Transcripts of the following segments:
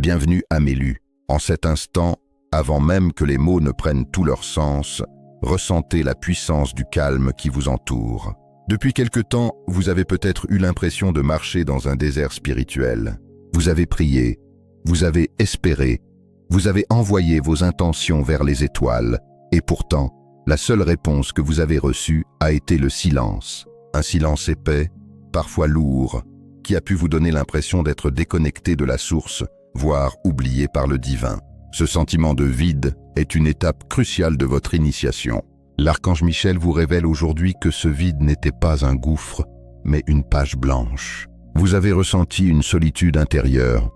Bienvenue à Mélu. En cet instant, avant même que les mots ne prennent tout leur sens, ressentez la puissance du calme qui vous entoure. Depuis quelque temps, vous avez peut-être eu l'impression de marcher dans un désert spirituel. Vous avez prié, vous avez espéré, vous avez envoyé vos intentions vers les étoiles, et pourtant, la seule réponse que vous avez reçue a été le silence. Un silence épais, parfois lourd, qui a pu vous donner l'impression d'être déconnecté de la source, voire oublié par le divin. Ce sentiment de vide est une étape cruciale de votre initiation. L'archange Michel vous révèle aujourd'hui que ce vide n'était pas un gouffre, mais une page blanche. Vous avez ressenti une solitude intérieure,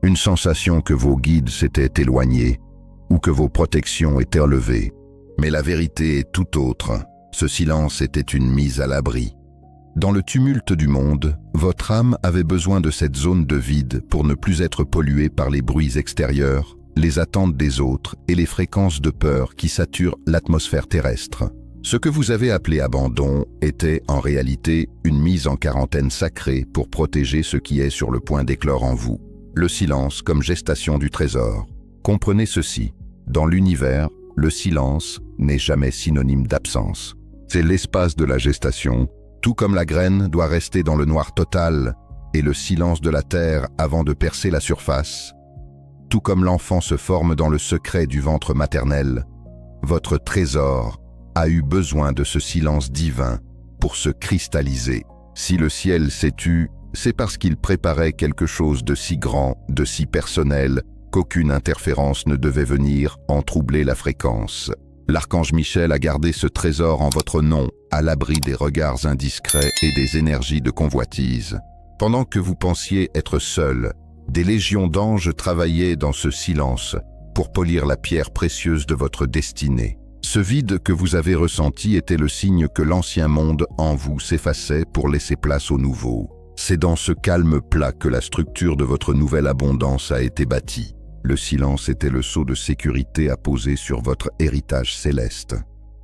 une sensation que vos guides s'étaient éloignés ou que vos protections étaient enlevées. Mais la vérité est tout autre. Ce silence était une mise à l'abri. Dans le tumulte du monde, votre âme avait besoin de cette zone de vide pour ne plus être polluée par les bruits extérieurs, les attentes des autres et les fréquences de peur qui saturent l'atmosphère terrestre. Ce que vous avez appelé abandon était en réalité une mise en quarantaine sacrée pour protéger ce qui est sur le point d'éclore en vous. Le silence comme gestation du trésor. Comprenez ceci, dans l'univers, le silence n'est jamais synonyme d'absence. C'est l'espace de la gestation, tout comme la graine doit rester dans le noir total et le silence de la terre avant de percer la surface. Tout comme l'enfant se forme dans le secret du ventre maternel, votre trésor a eu besoin de ce silence divin pour se cristalliser. Si le ciel s'est tu, c'est parce qu'il préparait quelque chose de si grand, de si personnel, qu'aucune interférence ne devait venir en troubler la fréquence. L'archange Michel a gardé ce trésor en votre nom, à l'abri des regards indiscrets et des énergies de convoitise. Pendant que vous pensiez être seul, des légions d'anges travaillaient dans ce silence pour polir la pierre précieuse de votre destinée. Ce vide que vous avez ressenti était le signe que l'ancien monde en vous s'effaçait pour laisser place au nouveau. C'est dans ce calme plat que la structure de votre nouvelle abondance a été bâtie. Le silence était le sceau de sécurité à poser sur votre héritage céleste.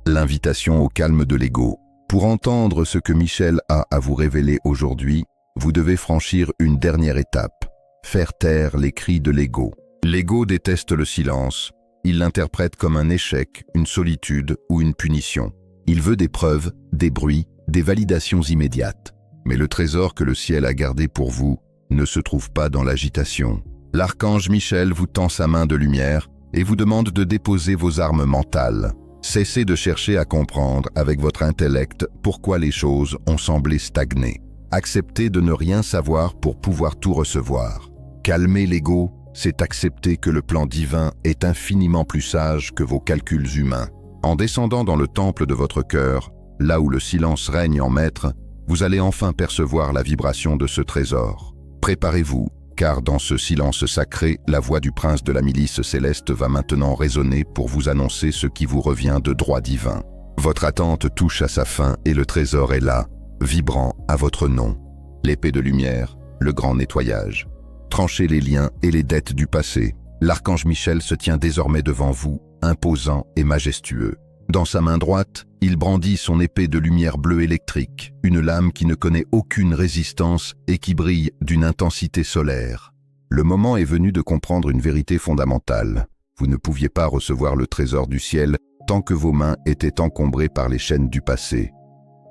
L'invitation au calme de l'ego. Pour entendre ce que Michel a à vous révéler aujourd'hui, vous devez franchir une dernière étape. Faire taire les cris de l'ego. L'ego déteste le silence. Il l'interprète comme un échec, une solitude ou une punition. Il veut des preuves, des bruits, des validations immédiates. Mais le trésor que le ciel a gardé pour vous ne se trouve pas dans l'agitation. L'archange Michel vous tend sa main de lumière et vous demande de déposer vos armes mentales. Cessez de chercher à comprendre avec votre intellect pourquoi les choses ont semblé stagner. Acceptez de ne rien savoir pour pouvoir tout recevoir. Calmer l'ego, c'est accepter que le plan divin est infiniment plus sage que vos calculs humains. En descendant dans le temple de votre cœur, là où le silence règne en maître, vous allez enfin percevoir la vibration de ce trésor. Préparez-vous, car dans ce silence sacré, la voix du prince de la milice céleste va maintenant résonner pour vous annoncer ce qui vous revient de droit divin. Votre attente touche à sa fin et le trésor est là, vibrant à votre nom. L'épée de lumière, le grand nettoyage. Tranchez les liens et les dettes du passé. L'archange Michel se tient désormais devant vous, imposant et majestueux. Dans sa main droite, il brandit son épée de lumière bleue électrique, une lame qui ne connaît aucune résistance et qui brille d'une intensité solaire. Le moment est venu de comprendre une vérité fondamentale. Vous ne pouviez pas recevoir le trésor du ciel tant que vos mains étaient encombrées par les chaînes du passé.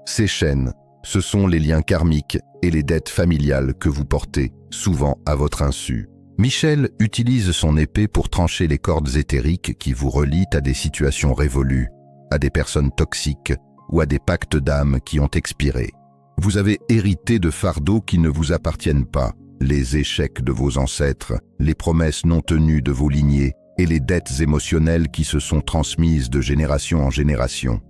Ces chaînes, ce sont les liens karmiques et les dettes familiales que vous portez, souvent à votre insu. Michel utilise son épée pour trancher les cordes éthériques qui vous relient à des situations révolues, à des personnes toxiques ou à des pactes d'âme qui ont expiré. Vous avez hérité de fardeaux qui ne vous appartiennent pas, les échecs de vos ancêtres, les promesses non tenues de vos lignées et les dettes émotionnelles qui se sont transmises de génération en génération.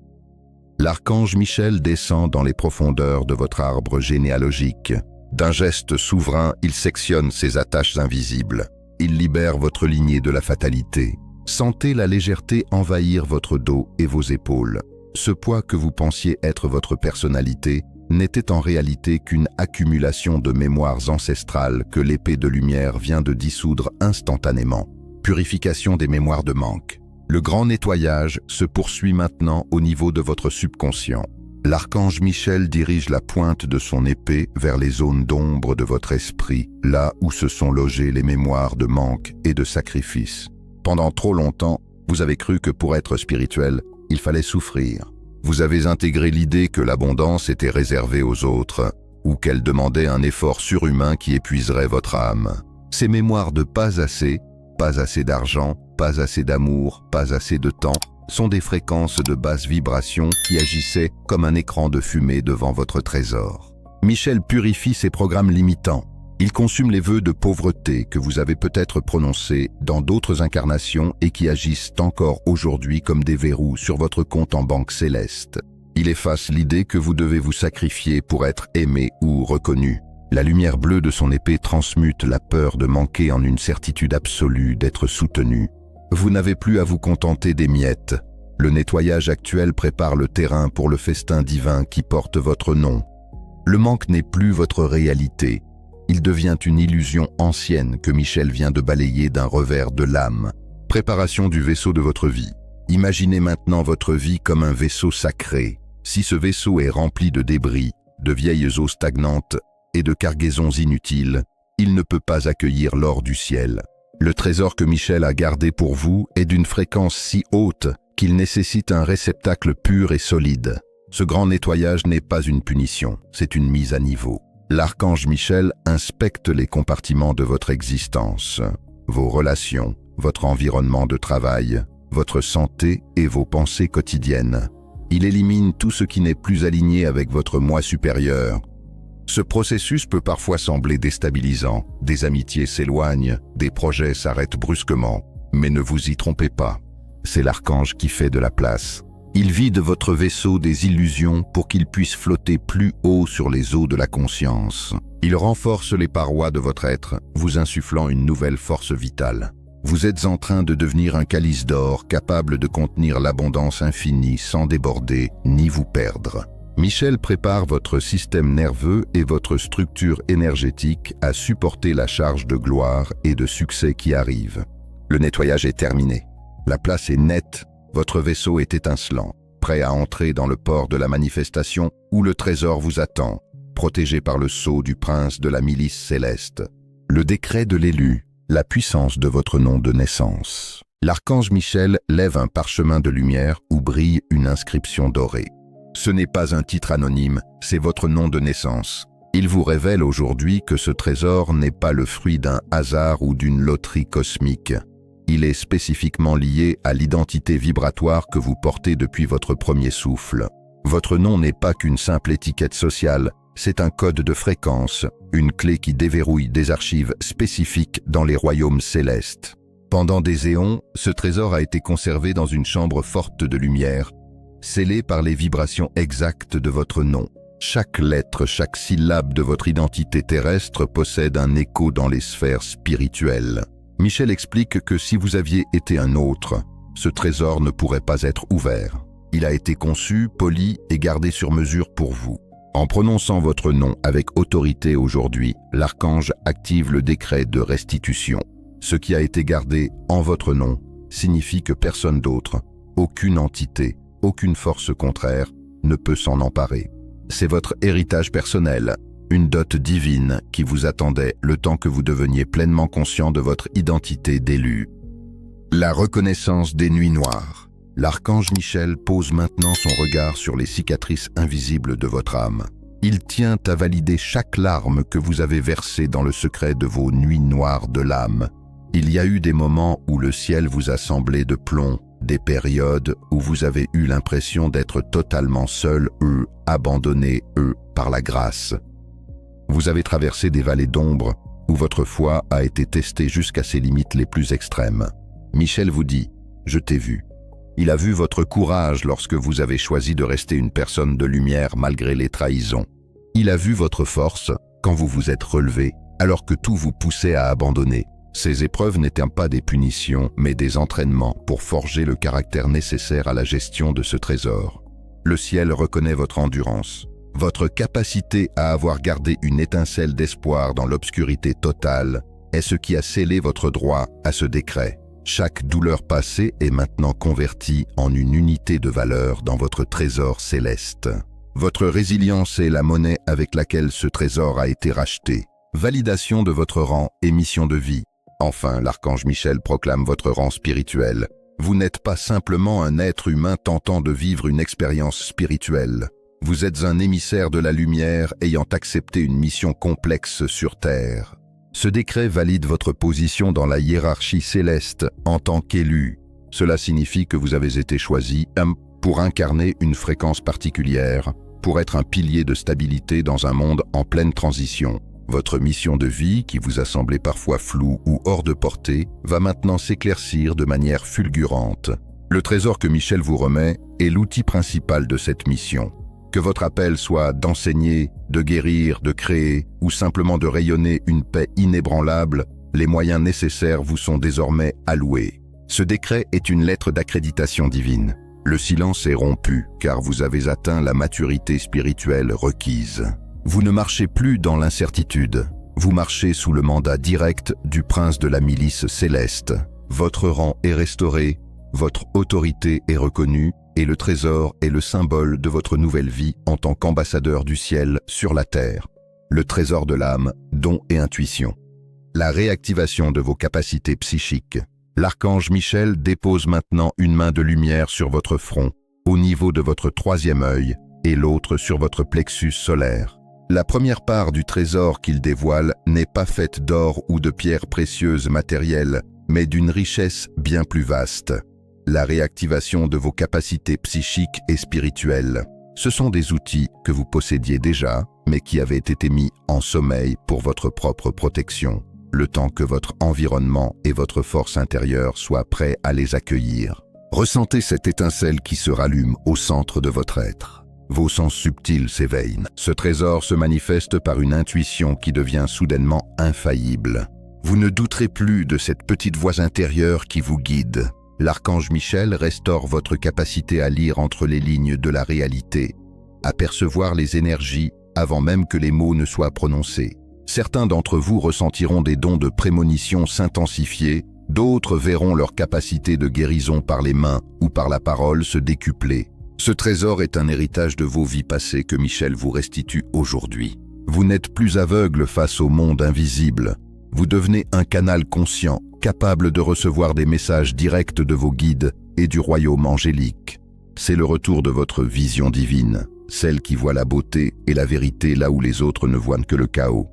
L'archange Michel descend dans les profondeurs de votre arbre généalogique. D'un geste souverain, il sectionne ses attaches invisibles. Il libère votre lignée de la fatalité. Sentez la légèreté envahir votre dos et vos épaules. Ce poids que vous pensiez être votre personnalité n'était en réalité qu'une accumulation de mémoires ancestrales que l'épée de lumière vient de dissoudre instantanément. Purification des mémoires de manque. Le grand nettoyage se poursuit maintenant au niveau de votre subconscient. L'archange Michel dirige la pointe de son épée vers les zones d'ombre de votre esprit, là où se sont logées les mémoires de manque et de sacrifice. Pendant trop longtemps, vous avez cru que pour être spirituel, il fallait souffrir. Vous avez intégré l'idée que l'abondance était réservée aux autres, ou qu'elle demandait un effort surhumain qui épuiserait votre âme. Ces mémoires de pas assez d'argent, pas assez d'amour, pas assez de temps, sont des fréquences de basse vibration qui agissaient comme un écran de fumée devant votre trésor. Michel purifie ces programmes limitants. Il consume les vœux de pauvreté que vous avez peut-être prononcés dans d'autres incarnations et qui agissent encore aujourd'hui comme des verrous sur votre compte en banque céleste. Il efface l'idée que vous devez vous sacrifier pour être aimé ou reconnu. La lumière bleue de son épée transmute la peur de manquer en une certitude absolue d'être soutenu. Vous n'avez plus à vous contenter des miettes. Le nettoyage actuel prépare le terrain pour le festin divin qui porte votre nom. Le manque n'est plus votre réalité. Il devient une illusion ancienne que Michel vient de balayer d'un revers de lame. Préparation du vaisseau de votre vie. Imaginez maintenant votre vie comme un vaisseau sacré. Si ce vaisseau est rempli de débris, de vieilles eaux stagnantes et de cargaisons inutiles, il ne peut pas accueillir l'or du ciel. Le trésor que Michel a gardé pour vous est d'une fréquence si haute qu'il nécessite un réceptacle pur et solide. Ce grand nettoyage n'est pas une punition, c'est une mise à niveau. L'archange Michel inspecte les compartiments de votre existence, vos relations, votre environnement de travail, votre santé et vos pensées quotidiennes. Il élimine tout ce qui n'est plus aligné avec votre moi supérieur. Ce processus peut parfois sembler déstabilisant. Des amitiés s'éloignent, des projets s'arrêtent brusquement. Mais ne vous y trompez pas, c'est l'archange qui fait de la place. Il vide votre vaisseau des illusions pour qu'il puisse flotter plus haut sur les eaux de la conscience. Il renforce les parois de votre être, vous insufflant une nouvelle force vitale. Vous êtes en train de devenir un calice d'or capable de contenir l'abondance infinie sans déborder ni vous perdre. Michel prépare votre système nerveux et votre structure énergétique à supporter la charge de gloire et de succès qui arrive. Le nettoyage est terminé. La place est nette, votre vaisseau est étincelant, prêt à entrer dans le port de la manifestation où le trésor vous attend, protégé par le sceau du prince de la milice céleste. Le décret de l'élu, la puissance de votre nom de naissance. L'archange Michel lève un parchemin de lumière où brille une inscription dorée. Ce n'est pas un titre anonyme, c'est votre nom de naissance. Il vous révèle aujourd'hui que ce trésor n'est pas le fruit d'un hasard ou d'une loterie cosmique. Il est spécifiquement lié à l'identité vibratoire que vous portez depuis votre premier souffle. Votre nom n'est pas qu'une simple étiquette sociale, c'est un code de fréquence, une clé qui déverrouille des archives spécifiques dans les royaumes célestes. Pendant des éons, ce trésor a été conservé dans une chambre forte de lumière, scellé par les vibrations exactes de votre nom. Chaque lettre, chaque syllabe de votre identité terrestre possède un écho dans les sphères spirituelles. Michel explique que si vous aviez été un autre, ce trésor ne pourrait pas être ouvert. Il a été conçu, poli et gardé sur mesure pour vous. En prononçant votre nom avec autorité aujourd'hui, l'archange active le décret de restitution. Ce qui a été gardé en votre nom signifie que personne d'autre, aucune entité, aucune force contraire ne peut s'en emparer. C'est votre héritage personnel, une dot divine qui vous attendait le temps que vous deveniez pleinement conscient de votre identité d'élu. La reconnaissance des nuits noires. L'archange Michel pose maintenant son regard sur les cicatrices invisibles de votre âme. Il tient à valider chaque larme que vous avez versée dans le secret de vos nuits noires de l'âme. Il y a eu des moments où le ciel vous a semblé de plomb, des périodes où vous avez eu l'impression d'être totalement seul, abandonné, par la grâce. Vous avez traversé des vallées d'ombre où votre foi a été testée jusqu'à ses limites les plus extrêmes. Michel vous dit « Je t'ai vu ». Il a vu votre courage lorsque vous avez choisi de rester une personne de lumière malgré les trahisons. Il a vu votre force quand vous vous êtes relevé alors que tout vous poussait à abandonner. Ces épreuves n'étaient pas des punitions, mais des entraînements pour forger le caractère nécessaire à la gestion de ce trésor. Le ciel reconnaît votre endurance, votre capacité à avoir gardé une étincelle d'espoir dans l'obscurité totale est ce qui a scellé votre droit à ce décret. Chaque douleur passée est maintenant convertie en une unité de valeur dans votre trésor céleste. Votre résilience est la monnaie avec laquelle ce trésor a été racheté. Validation de votre rang et mission de vie. Enfin, l'archange Michel proclame votre rang spirituel. Vous n'êtes pas simplement un être humain tentant de vivre une expérience spirituelle. Vous êtes un émissaire de la lumière ayant accepté une mission complexe sur Terre. Ce décret valide votre position dans la hiérarchie céleste en tant qu'élu. Cela signifie que vous avez été choisi pour incarner une fréquence particulière, pour être un pilier de stabilité dans un monde en pleine transition. Votre mission de vie, qui vous a semblé parfois floue ou hors de portée, va maintenant s'éclaircir de manière fulgurante. Le trésor que Michel vous remet est l'outil principal de cette mission. Que votre appel soit d'enseigner, de guérir, de créer ou simplement de rayonner une paix inébranlable, les moyens nécessaires vous sont désormais alloués. Ce décret est une lettre d'accréditation divine. Le silence est rompu car vous avez atteint la maturité spirituelle requise. Vous ne marchez plus dans l'incertitude. Vous marchez sous le mandat direct du prince de la milice céleste. Votre rang est restauré, votre autorité est reconnue et le trésor est le symbole de votre nouvelle vie en tant qu'ambassadeur du ciel sur la terre. Le trésor de l'âme, don et intuition. La réactivation de vos capacités psychiques. L'archange Michel dépose maintenant une main de lumière sur votre front, au niveau de votre troisième œil, et l'autre sur votre plexus solaire. La première part du trésor qu'il dévoile n'est pas faite d'or ou de pierres précieuses matérielles, mais d'une richesse bien plus vaste. La réactivation de vos capacités psychiques et spirituelles. Ce sont des outils que vous possédiez déjà, mais qui avaient été mis en sommeil pour votre propre protection, le temps que votre environnement et votre force intérieure soient prêts à les accueillir. Ressentez cette étincelle qui se rallume au centre de votre être. Vos sens subtils s'éveillent. Ce trésor se manifeste par une intuition qui devient soudainement infaillible. Vous ne douterez plus de cette petite voix intérieure qui vous guide. L'archange Michel restaure votre capacité à lire entre les lignes de la réalité, à percevoir les énergies avant même que les mots ne soient prononcés. Certains d'entre vous ressentiront des dons de prémonition s'intensifier, d'autres verront leur capacité de guérison par les mains ou par la parole se décupler. Ce trésor est un héritage de vos vies passées que Michel vous restitue aujourd'hui. Vous n'êtes plus aveugle face au monde invisible. Vous devenez un canal conscient, capable de recevoir des messages directs de vos guides et du royaume angélique. C'est le retour de votre vision divine, celle qui voit la beauté et la vérité là où les autres ne voient que le chaos.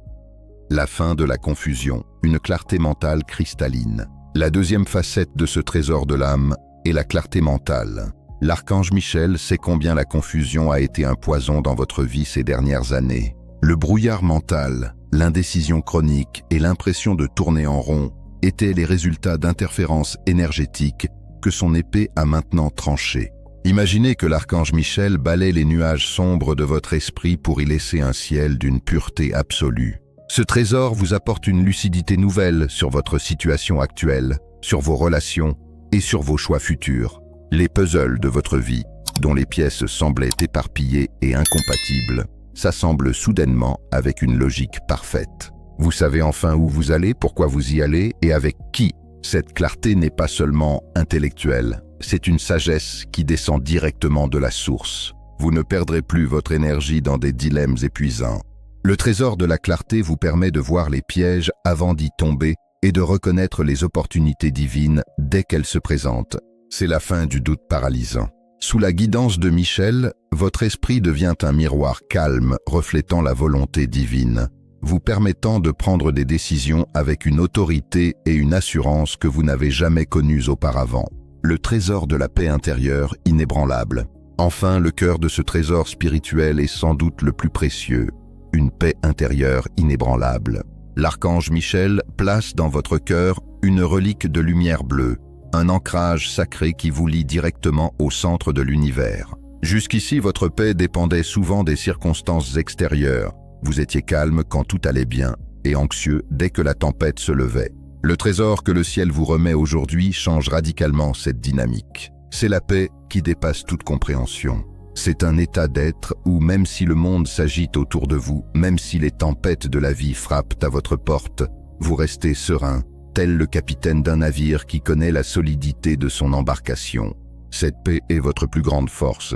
La fin de la confusion, une clarté mentale cristalline. La deuxième facette de ce trésor de l'âme est la clarté mentale. L'archange Michel sait combien la confusion a été un poison dans votre vie ces dernières années. Le brouillard mental, l'indécision chronique et l'impression de tourner en rond étaient les résultats d'interférences énergétiques que son épée a maintenant tranchées. Imaginez que l'archange Michel balaie les nuages sombres de votre esprit pour y laisser un ciel d'une pureté absolue. Ce trésor vous apporte une lucidité nouvelle sur votre situation actuelle, sur vos relations et sur vos choix futurs. Les puzzles de votre vie, dont les pièces semblaient éparpillées et incompatibles, s'assemblent soudainement avec une logique parfaite. Vous savez enfin où vous allez, pourquoi vous y allez et avec qui. Cette clarté n'est pas seulement intellectuelle, c'est une sagesse qui descend directement de la source. Vous ne perdrez plus votre énergie dans des dilemmes épuisants. Le trésor de la clarté vous permet de voir les pièges avant d'y tomber et de reconnaître les opportunités divines dès qu'elles se présentent. C'est la fin du doute paralysant. Sous la guidance de Michel, votre esprit devient un miroir calme reflétant la volonté divine, vous permettant de prendre des décisions avec une autorité et une assurance que vous n'avez jamais connues auparavant. Le trésor de la paix intérieure inébranlable. Enfin, le cœur de ce trésor spirituel est sans doute le plus précieux, une paix intérieure inébranlable. L'archange Michel place dans votre cœur une relique de lumière bleue, un ancrage sacré qui vous lie directement au centre de l'univers. Jusqu'ici, votre paix dépendait souvent des circonstances extérieures. Vous étiez calme quand tout allait bien et anxieux dès que la tempête se levait. Le trésor que le ciel vous remet aujourd'hui change radicalement cette dynamique. C'est la paix qui dépasse toute compréhension. C'est un état d'être où même si le monde s'agite autour de vous, même si les tempêtes de la vie frappent à votre porte, vous restez serein, tel le capitaine d'un navire qui connaît la solidité de son embarcation. Cette paix est votre plus grande force.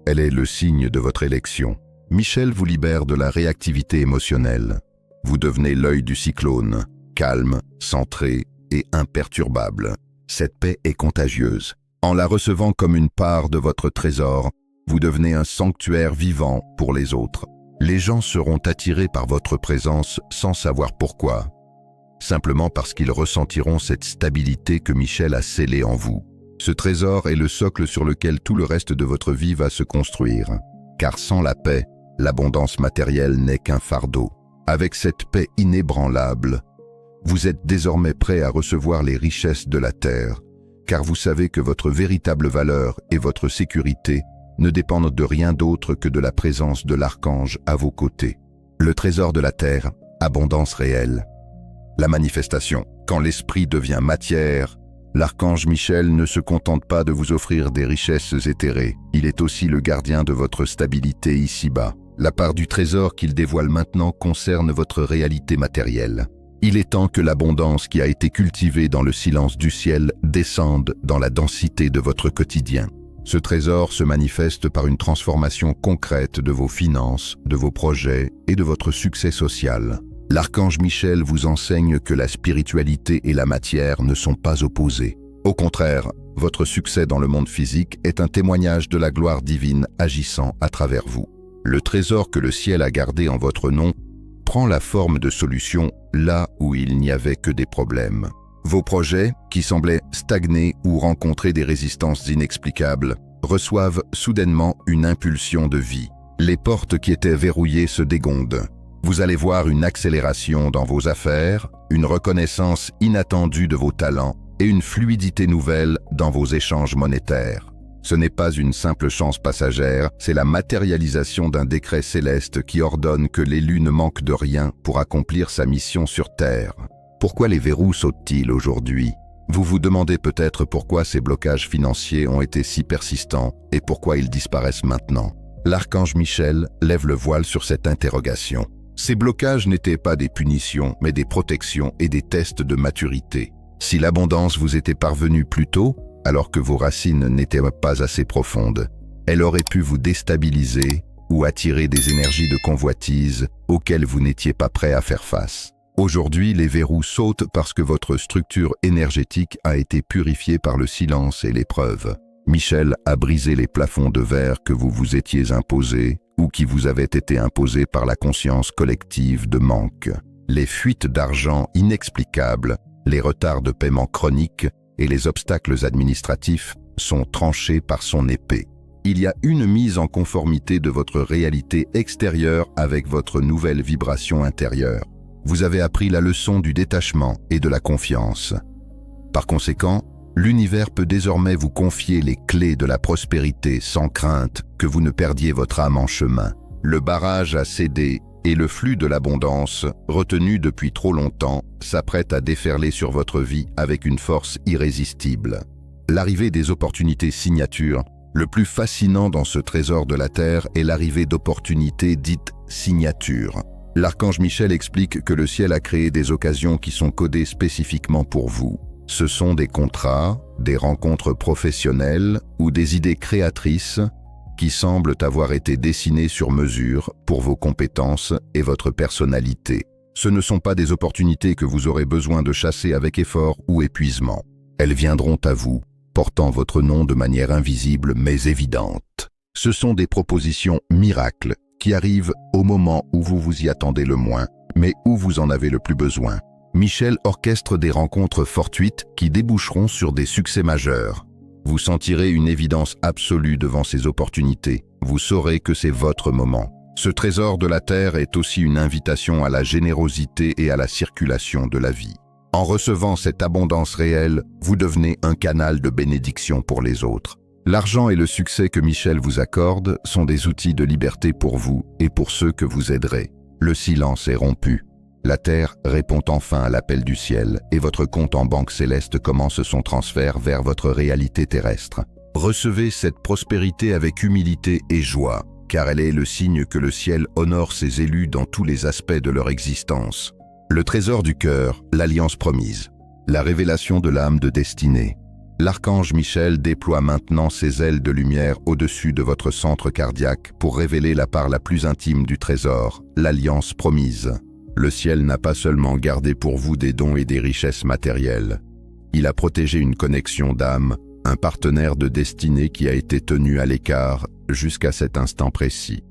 Elle est le signe de votre élection. Michel vous libère de la réactivité émotionnelle. Vous devenez l'œil du cyclone, calme, centré et imperturbable. Cette paix est contagieuse. En la recevant comme une part de votre trésor, vous devenez un sanctuaire vivant pour les autres. Les gens seront attirés par votre présence sans savoir pourquoi, simplement parce qu'ils ressentiront cette stabilité que Michel a scellée en vous. Ce trésor est le socle sur lequel tout le reste de votre vie va se construire. Car sans la paix, l'abondance matérielle n'est qu'un fardeau. Avec cette paix inébranlable, vous êtes désormais prêt à recevoir les richesses de la terre, car vous savez que votre véritable valeur et votre sécurité ne dépendent de rien d'autre que de la présence de l'archange à vos côtés. Le trésor de la terre, abondance réelle. La manifestation. Quand l'esprit devient matière, l'archange Michel ne se contente pas de vous offrir des richesses éthérées, il est aussi le gardien de votre stabilité ici-bas. La part du trésor qu'il dévoile maintenant concerne votre réalité matérielle. Il est temps que l'abondance qui a été cultivée dans le silence du ciel descende dans la densité de votre quotidien. Ce trésor se manifeste par une transformation concrète de vos finances, de vos projets et de votre succès social. L'archange Michel vous enseigne que la spiritualité et la matière ne sont pas opposées. Au contraire, votre succès dans le monde physique est un témoignage de la gloire divine agissant à travers vous. Le trésor que le ciel a gardé en votre nom prend la forme de solutions là où il n'y avait que des problèmes. Vos projets, qui semblaient stagner ou rencontrer des résistances inexplicables, reçoivent soudainement une impulsion de vie. Les portes qui étaient verrouillées se dégondent. Vous allez voir une accélération dans vos affaires, une reconnaissance inattendue de vos talents et une fluidité nouvelle dans vos échanges monétaires. Ce n'est pas une simple chance passagère, c'est la matérialisation d'un décret céleste qui ordonne que l'élu ne manque de rien pour accomplir sa mission sur Terre. Pourquoi les verrous sautent-ils aujourd'hui? Vous vous demandez peut-être pourquoi ces blocages financiers ont été si persistants et pourquoi ils disparaissent maintenant. L'archange Michel lève le voile sur cette interrogation. Ces blocages n'étaient pas des punitions, mais des protections et des tests de maturité. Si l'abondance vous était parvenue plus tôt, alors que vos racines n'étaient pas assez profondes, elle aurait pu vous déstabiliser ou attirer des énergies de convoitise auxquelles vous n'étiez pas prêt à faire face. Aujourd'hui, les verrous sautent parce que votre structure énergétique a été purifiée par le silence et l'épreuve. Michel a brisé les plafonds de verre que vous vous étiez imposés ou qui vous avaient été imposés par la conscience collective de manque. Les fuites d'argent inexplicables, les retards de paiement chroniques et les obstacles administratifs sont tranchés par son épée. Il y a une mise en conformité de votre réalité extérieure avec votre nouvelle vibration intérieure. Vous avez appris la leçon du détachement et de la confiance. Par conséquent, l'univers peut désormais vous confier les clés de la prospérité sans crainte que vous ne perdiez votre âme en chemin. Le barrage a cédé et le flux de l'abondance, retenu depuis trop longtemps, s'apprête à déferler sur votre vie avec une force irrésistible. L'arrivée des opportunités signatures, le plus fascinant dans ce trésor de la Terre est l'arrivée d'opportunités dites signatures. L'archange Michel explique que le ciel a créé des occasions qui sont codées spécifiquement pour vous. Ce sont des contrats, des rencontres professionnelles ou des idées créatrices qui semblent avoir été dessinées sur mesure pour vos compétences et votre personnalité. Ce ne sont pas des opportunités que vous aurez besoin de chasser avec effort ou épuisement. Elles viendront à vous, portant votre nom de manière invisible mais évidente. Ce sont des propositions miracles qui arrivent au moment où vous vous y attendez le moins, mais où vous en avez le plus besoin. Michel orchestre des rencontres fortuites qui déboucheront sur des succès majeurs. Vous sentirez une évidence absolue devant ces opportunités. Vous saurez que c'est votre moment. Ce trésor de la Terre est aussi une invitation à la générosité et à la circulation de la vie. En recevant cette abondance réelle, vous devenez un canal de bénédiction pour les autres. L'argent et le succès que Michel vous accorde sont des outils de liberté pour vous et pour ceux que vous aiderez. Le silence est rompu. La Terre répond enfin à l'appel du ciel et votre compte en banque céleste commence son transfert vers votre réalité terrestre. Recevez cette prospérité avec humilité et joie, car elle est le signe que le ciel honore ses élus dans tous les aspects de leur existence. Le trésor du cœur, l'alliance promise, la révélation de l'âme de destinée. L'archange Michel déploie maintenant ses ailes de lumière au-dessus de votre centre cardiaque pour révéler la part la plus intime du trésor, l'alliance promise. Le ciel n'a pas seulement gardé pour vous des dons et des richesses matérielles. Il a protégé une connexion d'âme, un partenaire de destinée qui a été tenu à l'écart jusqu'à cet instant précis.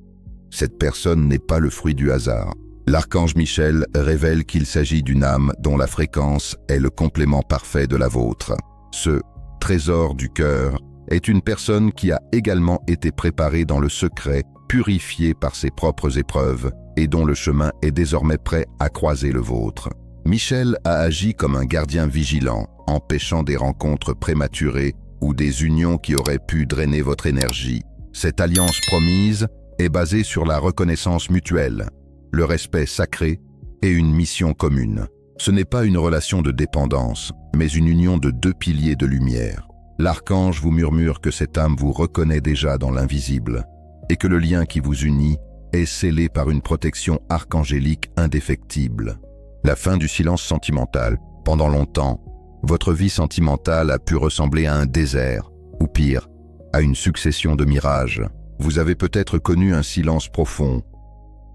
Cette personne n'est pas le fruit du hasard. L'archange Michel révèle qu'il s'agit d'une âme dont la fréquence est le complément parfait de la vôtre. Ce trésor du cœur est une personne qui a également été préparée dans le secret, purifiée par ses propres épreuves et dont le chemin est désormais prêt à croiser le vôtre. Michel a agi comme un gardien vigilant, empêchant des rencontres prématurées ou des unions qui auraient pu drainer votre énergie. Cette alliance promise est basée sur la reconnaissance mutuelle, le respect sacré et une mission commune. Ce n'est pas une relation de dépendance, mais une union de deux piliers de lumière. L'archange vous murmure que cette âme vous reconnaît déjà dans l'invisible et que le lien qui vous unit est scellé par une protection archangélique indéfectible. La fin du silence sentimental. Pendant longtemps, votre vie sentimentale a pu ressembler à un désert, ou pire, à une succession de mirages. Vous avez peut-être connu un silence profond,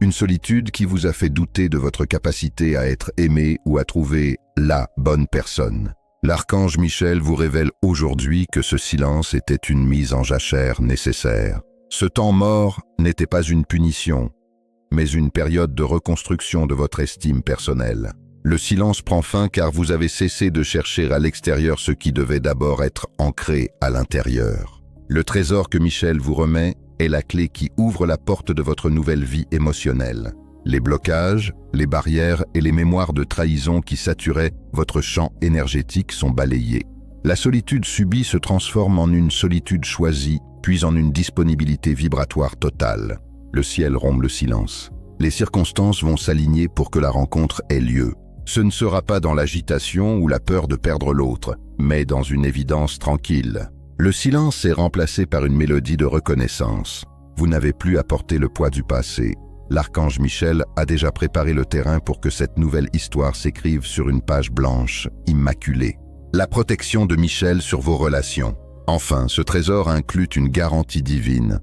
une solitude qui vous a fait douter de votre capacité à être aimé ou à trouver la bonne personne. L'archange Michel vous révèle aujourd'hui que ce silence était une mise en jachère nécessaire. Ce temps mort n'était pas une punition, mais une période de reconstruction de votre estime personnelle. Le silence prend fin car vous avez cessé de chercher à l'extérieur ce qui devait d'abord être ancré à l'intérieur. Le trésor que Michel vous remet est la clé qui ouvre la porte de votre nouvelle vie émotionnelle. Les blocages, les barrières et les mémoires de trahison qui saturaient votre champ énergétique sont balayés. La solitude subie se transforme en une solitude choisie, puis en une disponibilité vibratoire totale. Le ciel rompt le silence. Les circonstances vont s'aligner pour que la rencontre ait lieu. Ce ne sera pas dans l'agitation ou la peur de perdre l'autre, mais dans une évidence tranquille. Le silence est remplacé par une mélodie de reconnaissance. Vous n'avez plus à porter le poids du passé. L'archange Michel a déjà préparé le terrain pour que cette nouvelle histoire s'écrive sur une page blanche, immaculée. La protection de Michel sur vos relations. Enfin, ce trésor inclut une garantie divine.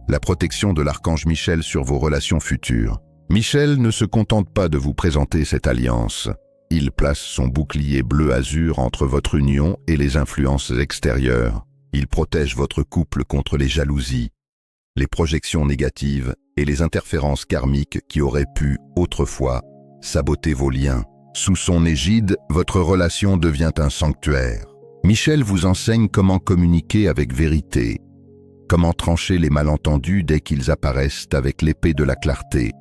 La protection de l'archange Michel sur vos relations futures. Michel ne se contente pas de vous présenter cette alliance. Il place son bouclier bleu-azur entre votre union et les influences extérieures. Il protège votre couple contre les jalousies, les projections négatives et les interférences karmiques qui auraient pu, autrefois, saboter vos liens. Sous son égide, votre relation devient un sanctuaire. Michel vous enseigne comment communiquer avec vérité, comment trancher les malentendus dès qu'ils apparaissent avec l'épée de la clarté,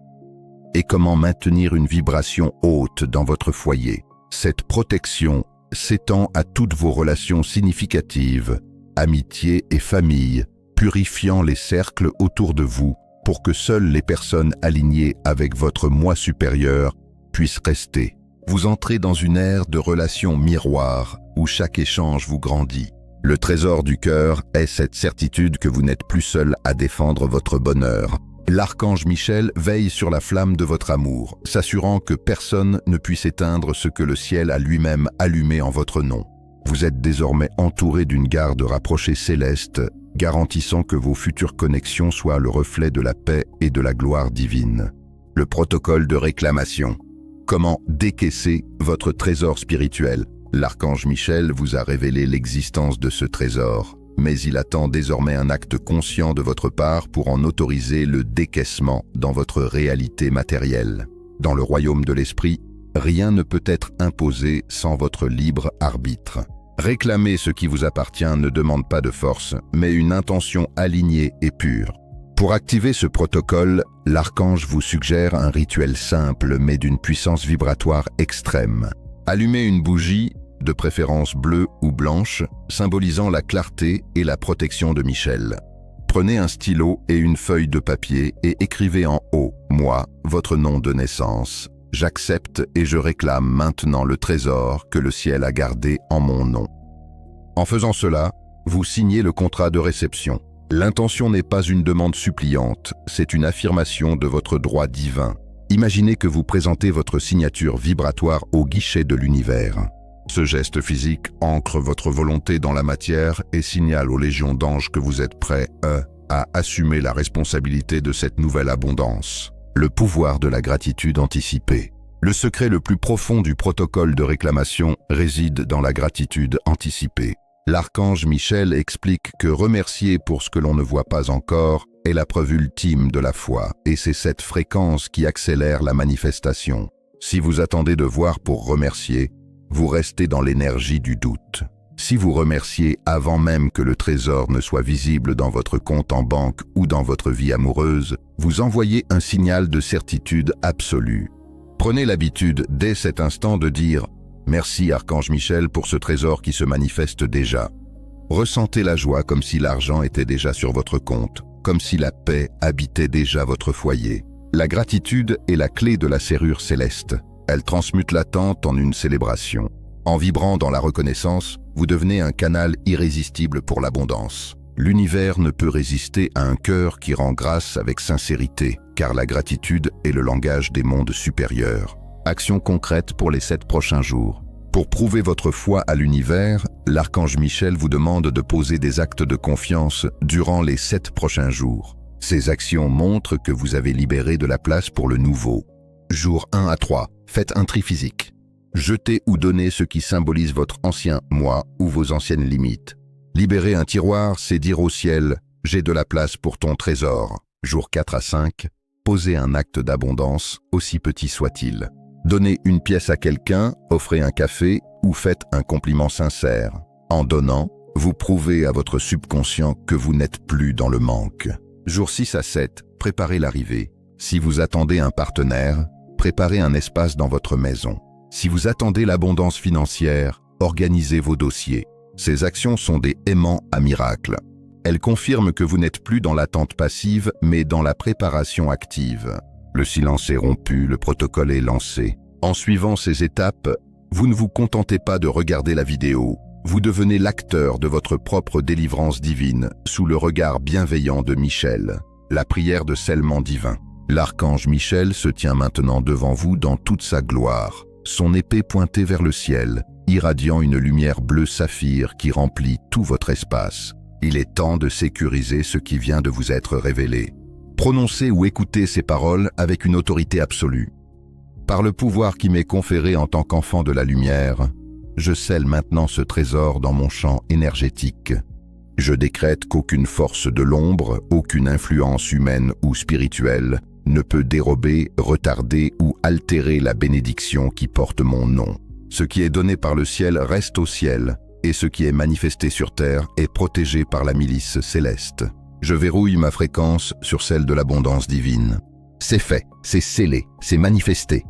et comment maintenir une vibration haute dans votre foyer. Cette protection s'étend à toutes vos relations significatives, amitié et famille, purifiant les cercles autour de vous pour que seules les personnes alignées avec votre moi supérieur puissent rester. Vous entrez dans une ère de relations miroirs où chaque échange vous grandit. Le trésor du cœur est cette certitude que vous n'êtes plus seul à défendre votre bonheur. L'archange Michel veille sur la flamme de votre amour, s'assurant que personne ne puisse éteindre ce que le ciel a lui-même allumé en votre nom. Vous êtes désormais entouré d'une garde rapprochée céleste, garantissant que vos futures connexions soient le reflet de la paix et de la gloire divine. Le protocole de réclamation. Comment décaisser votre trésor spirituel? L'archange Michel vous a révélé l'existence de ce trésor, mais il attend désormais un acte conscient de votre part pour en autoriser le décaissement dans votre réalité matérielle. Dans le royaume de l'esprit, rien ne peut être imposé sans votre libre arbitre. Réclamer ce qui vous appartient ne demande pas de force, mais une intention alignée et pure. Pour activer ce protocole, l'archange vous suggère un rituel simple mais d'une puissance vibratoire extrême. Allumez une bougie, de préférence bleue ou blanche, symbolisant la clarté et la protection de Michel. Prenez un stylo et une feuille de papier et écrivez en haut, moi, votre nom de naissance. J'accepte et je réclame maintenant le trésor que le ciel a gardé en mon nom. En faisant cela, vous signez le contrat de réception. L'intention n'est pas une demande suppliante, c'est une affirmation de votre droit divin. Imaginez que vous présentez votre signature vibratoire au guichet de l'univers. Ce geste physique ancre votre volonté dans la matière et signale aux légions d'anges que vous êtes prêts à assumer la responsabilité de cette nouvelle abondance. Le pouvoir de la gratitude anticipée. Le secret le plus profond du protocole de réclamation réside dans la gratitude anticipée. L'archange Michel explique que remercier pour ce que l'on ne voit pas encore est la preuve ultime de la foi, et c'est cette fréquence qui accélère la manifestation. Si vous attendez de voir pour remercier, vous restez dans l'énergie du doute. Si vous remerciez avant même que le trésor ne soit visible dans votre compte en banque ou dans votre vie amoureuse, vous envoyez un signal de certitude absolue. Prenez l'habitude dès cet instant de dire « Merci Archange Michel pour ce trésor qui se manifeste déjà ». Ressentez la joie comme si l'argent était déjà sur votre compte, comme si la paix habitait déjà votre foyer. La gratitude est la clé de la serrure céleste. Elle transmute l'attente en une célébration. En vibrant dans la reconnaissance, vous devenez un canal irrésistible pour l'abondance. L'univers ne peut résister à un cœur qui rend grâce avec sincérité, car la gratitude est le langage des mondes supérieurs. Action concrète pour les 7 prochains jours. Pour prouver votre foi à l'univers, l'archange Michel vous demande de poser des actes de confiance durant les 7 prochains jours. Ces actions montrent que vous avez libéré de la place pour le nouveau. Jour 1 à 3, faites un tri physique. Jetez ou donnez ce qui symbolise votre ancien moi ou vos anciennes limites. Libérer un tiroir, c'est dire au ciel « j'ai de la place pour ton trésor ». Jour 4 à 5, posez un acte d'abondance, aussi petit soit-il. Donnez une pièce à quelqu'un, offrez un café ou faites un compliment sincère. En donnant, vous prouvez à votre subconscient que vous n'êtes plus dans le manque. Jour 6 à 7, préparez l'arrivée. Si vous attendez un partenaire, préparez un espace dans votre maison. Si vous attendez l'abondance financière, organisez vos dossiers. Ces actions sont des aimants à miracle. Elles confirment que vous n'êtes plus dans l'attente passive, mais dans la préparation active. Le silence est rompu, le protocole est lancé. En suivant ces étapes, vous ne vous contentez pas de regarder la vidéo. Vous devenez l'acteur de votre propre délivrance divine, sous le regard bienveillant de Michel. La prière de scellement divin. L'archange Michel se tient maintenant devant vous dans toute sa gloire, son épée pointée vers le ciel, irradiant une lumière bleu saphir qui remplit tout votre espace. Il est temps de sécuriser ce qui vient de vous être révélé. Prononcez ou écoutez ces paroles avec une autorité absolue. Par le pouvoir qui m'est conféré en tant qu'enfant de la lumière, je scelle maintenant ce trésor dans mon champ énergétique. Je décrète qu'aucune force de l'ombre, aucune influence humaine ou spirituelle ne peut dérober, retarder ou altérer la bénédiction qui porte mon nom. Ce qui est donné par le ciel reste au ciel, et ce qui est manifesté sur terre est protégé par la milice céleste. Je verrouille ma fréquence sur celle de l'abondance divine. C'est fait, c'est scellé, c'est manifesté.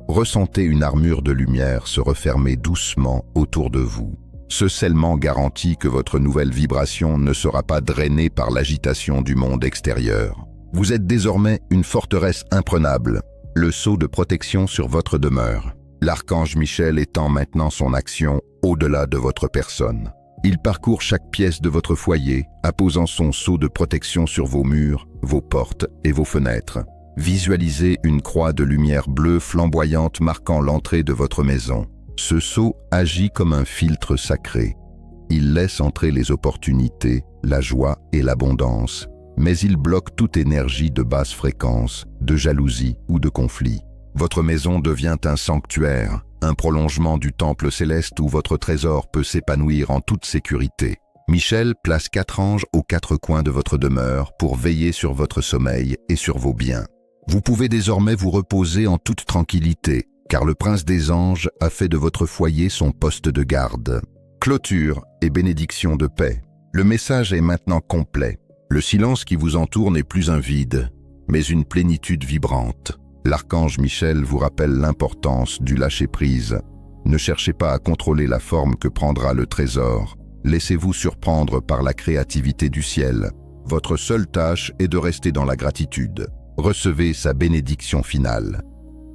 Ressentez une armure de lumière se refermer doucement autour de vous. Ce scellement garantit que votre nouvelle vibration ne sera pas drainée par l'agitation du monde extérieur. Vous êtes désormais une forteresse imprenable, le sceau de protection sur votre demeure. L'archange Michel étend maintenant son action au-delà de votre personne. Il parcourt chaque pièce de votre foyer, apposant son sceau de protection sur vos murs, vos portes et vos fenêtres. Visualisez une croix de lumière bleue flamboyante marquant l'entrée de votre maison. Ce sceau agit comme un filtre sacré. Il laisse entrer les opportunités, la joie et l'abondance, mais il bloque toute énergie de basse fréquence, de jalousie ou de conflit. Votre maison devient un sanctuaire, un prolongement du temple céleste où votre trésor peut s'épanouir en toute sécurité. Michel place 4 anges aux 4 coins de votre demeure pour veiller sur votre sommeil et sur vos biens. Vous pouvez désormais vous reposer en toute tranquillité, car le prince des anges a fait de votre foyer son poste de garde. Clôture et bénédiction de paix. Le message est maintenant complet. Le silence qui vous entoure n'est plus un vide, mais une plénitude vibrante. L'archange Michel vous rappelle l'importance du lâcher-prise. Ne cherchez pas à contrôler la forme que prendra le trésor. Laissez-vous surprendre par la créativité du ciel. Votre seule tâche est de rester dans la gratitude. Recevez sa bénédiction finale.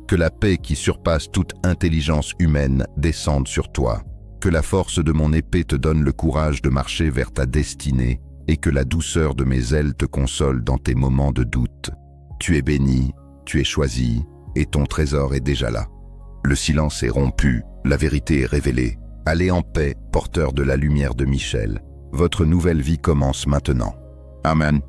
Que la paix qui surpasse toute intelligence humaine descende sur toi. Que la force de mon épée te donne le courage de marcher vers ta destinée et que la douceur de mes ailes te console dans tes moments de doute. Tu es béni, tu es choisi et ton trésor est déjà là. Le silence est rompu, la vérité est révélée. Allez en paix, porteur de la lumière de Michel. Votre nouvelle vie commence maintenant. Amen.